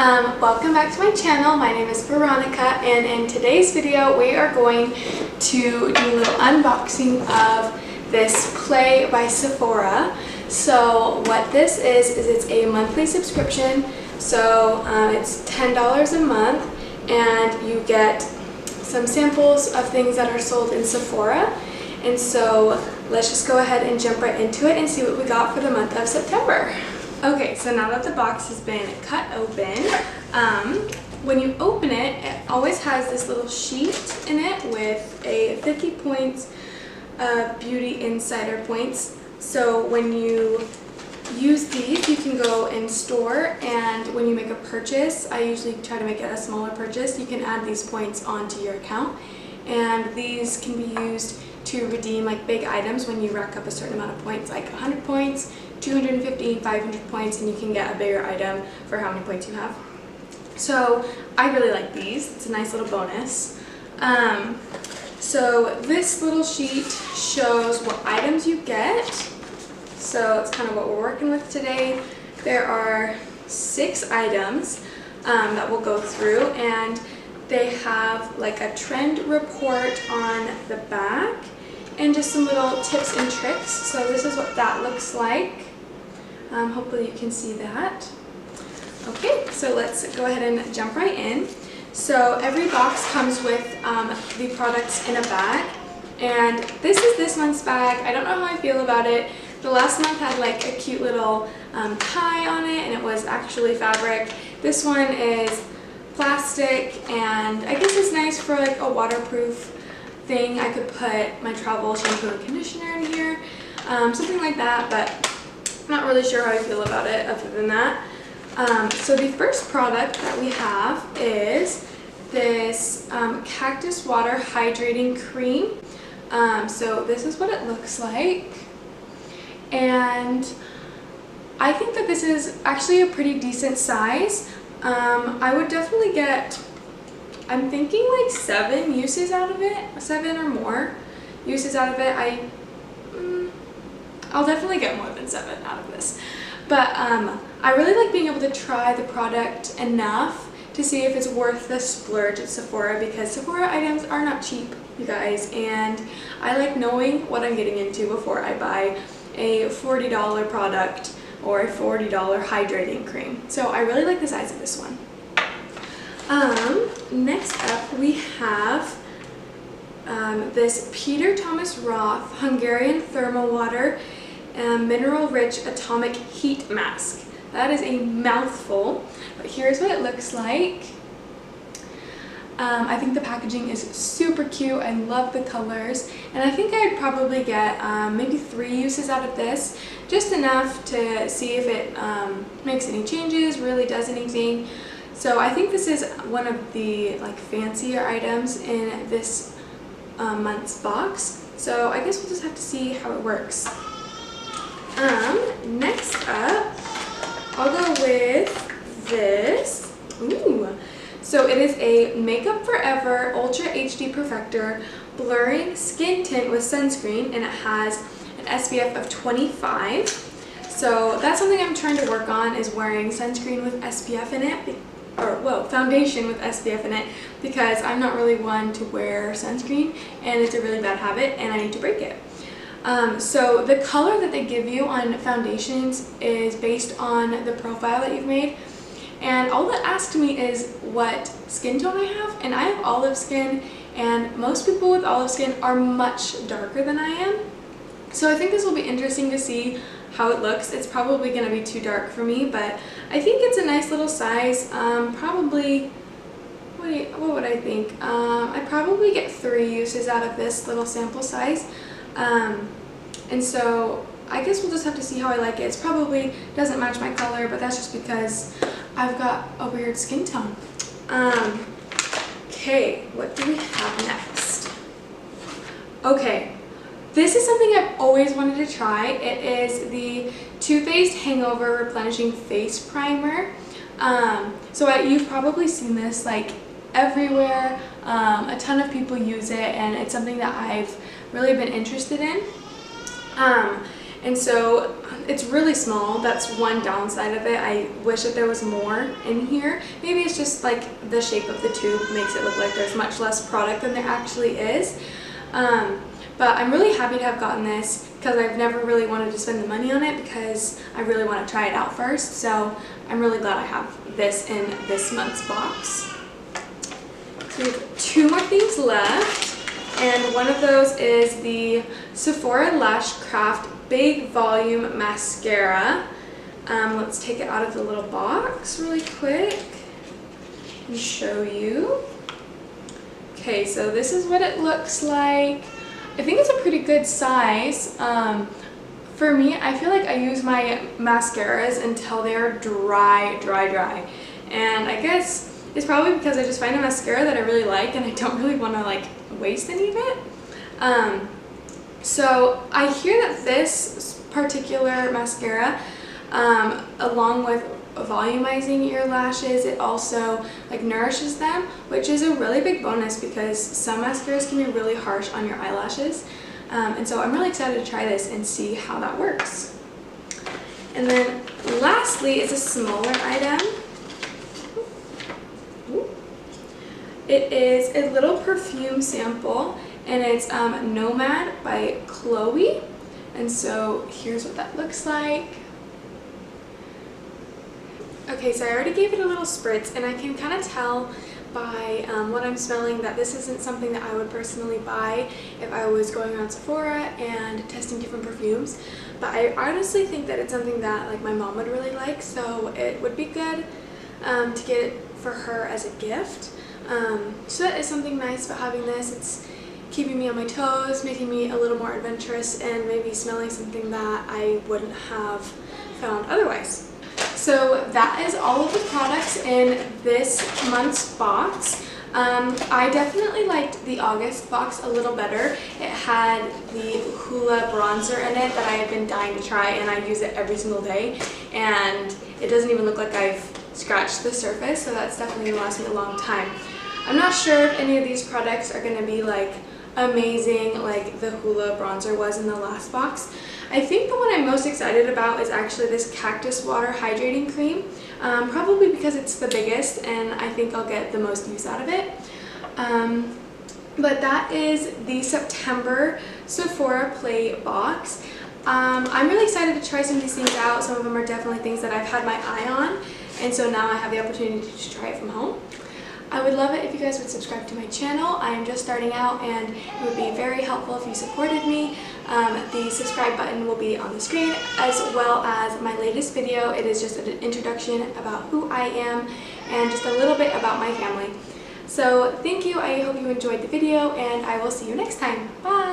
Welcome back to my channel. My name is Veronica, and in today's video we are going to do a little unboxing of this Play by Sephora. So what this is it's a monthly subscription. So it's $10 a month, and you get some samples of things that are sold in Sephora. And so let's just go ahead and jump right into it and see what we got for the month of September. Okay, so now that the box has been cut open, when you open it, it always has this little sheet in it with a 50 points of beauty insider points. So when you use these, you can go in store, and when you make a purchase, I usually try to make it a smaller purchase, you can add these points onto your account, and these can be used to redeem like big items when you rack up a certain amount of points, like 100 points, 250, 500 points, and you can get a bigger item for how many points you have. So I really like these. It's a nice little bonus. So this little sheet shows what items you get. So it's kind of what we're working with today. There are 6 items that we'll go through, and they have like a trend report on the back and just some little tips and tricks. So this is what that looks like. Hopefully you can see that. Okay, so let's go ahead and jump right in. So every box comes with the products in a bag, and this is this month's bag. I don't know how I feel about it. The last month had like a cute little tie on it, and it was actually fabric. This one is plastic, and I guess it's nice for like a waterproof thing. I could put my travel shampoo and conditioner in here, something like that, but I'm not really sure how I feel about it other than that. So the first product that we have is this cactus water hydrating cream. So this is what it looks like, and I think that this is actually a pretty decent size. I would definitely get, I'm thinking like 7 uses out of it, 7 or more uses out of it. I'll definitely get more than 7 out of this. But I really like being able to try the product enough to see if it's worth the splurge at Sephora, because Sephora items are not cheap, you guys, and I like knowing what I'm getting into before I buy a $40 product or a $40 hydrating cream. So I really like the size of this one. Next up we have this Peter Thomas Roth Hungarian Thermal Water Mineral Rich Atomic Heat Mask. That is a mouthful, but here's what it looks like. I think the packaging is super cute. I love the colors, and I think I'd probably get maybe 3 uses out of this, just enough to see if it makes any changes, really does anything. So I think this is one of the like fancier items in this month's box. So I guess we'll just have to see how it works. Next up, I'll go with this. Ooh. So it is a Makeup Forever Ultra HD Perfector Blurring Skin Tint with Sunscreen, and it has an SPF of 25. So that's something I'm trying to work on, is wearing sunscreen with SPF in it, or well, foundation with SPF in it, because I'm not really one to wear sunscreen, and it's a really bad habit, and I need to break it. So the color that they give you on foundations is based on the profile that you've made, and all that asks me is what skin tone I have, and I have olive skin, and most people with olive skin are much darker than I am. So I think this will be interesting to see how it looks. It's probably going to be too dark for me, but I think it's a nice little size. Probably, what would I think? I'd probably get 3 uses out of this little sample size. And so I guess we'll just have to see how I like it. It probably doesn't match my color, but that's just because I've got a weird skin tone. Okay, what do we have next? Okay, this is something I've always wanted to try. It is the Too Faced Hangover Replenishing Face Primer. You've probably seen this like everywhere. A ton of people use it, and it's something that I've really been interested in. and so it's really small. That's one downside of it. I wish that there was more in here. Maybe it's just like the shape of the tube makes it look like there's much less product than there actually is. But I'm really happy to have gotten this because I've never really wanted to spend the money on it because I really want to try it out first. So I'm really glad I have this in this month's box. So we have 2 more things left, and one of those is the Sephora Lash Craft Big Volume Mascara. Let's take it out of the little box really quick and show you. Okay, so this is what it looks like. I think it's a pretty good size. For me, I feel like I use my mascaras until they're dry. And I guess it's probably because I just find a mascara that I really like and I don't really want to like waste any of it. So I hear that this particular mascara, along with volumizing your lashes, it also like nourishes them, which is a really big bonus because some mascaras can be really harsh on your eyelashes. And so I'm really excited to try this and see how that works. And then lastly, it's a smaller item. It is a little perfume sample, and it's Nomad by Chloe. And so here's what that looks like. Okay, so I already gave it a little spritz, and I can kind of tell by what I'm smelling that this isn't something that I would personally buy if I was going around Sephora and testing different perfumes. But I honestly think that it's something that like my mom would really like, so it would be good to get it for her as a gift. So that is something nice about having this. It's keeping me on my toes, making me a little more adventurous, and maybe smelling something that I wouldn't have found otherwise. So that is all of the products in this month's box. I definitely liked the August box a little better. It had the Hoola bronzer in it that I have been dying to try, and I use it every single day, and it doesn't even look like I've scratched the surface, so that's definitely going to last me a long time. I'm not sure if any of these products are going to be like amazing like the Hoola bronzer was in the last box. I think the one I'm most excited about is actually this Cactus Water Hydrating Cream, probably because it's the biggest and I think I'll get the most use out of it. But that is the September Sephora Play box. I'm really excited to try some of these things out. Some of them are definitely things that I've had my eye on, and so now I have the opportunity to try it from home. I would love it if you guys would subscribe to my channel. I am just starting out, and it would be very helpful if you supported me. The subscribe button will be on the screen, as well as my latest video. It is just an introduction about who I am and just a little bit about my family. So thank you. I hope you enjoyed the video, and I will see you next time. Bye!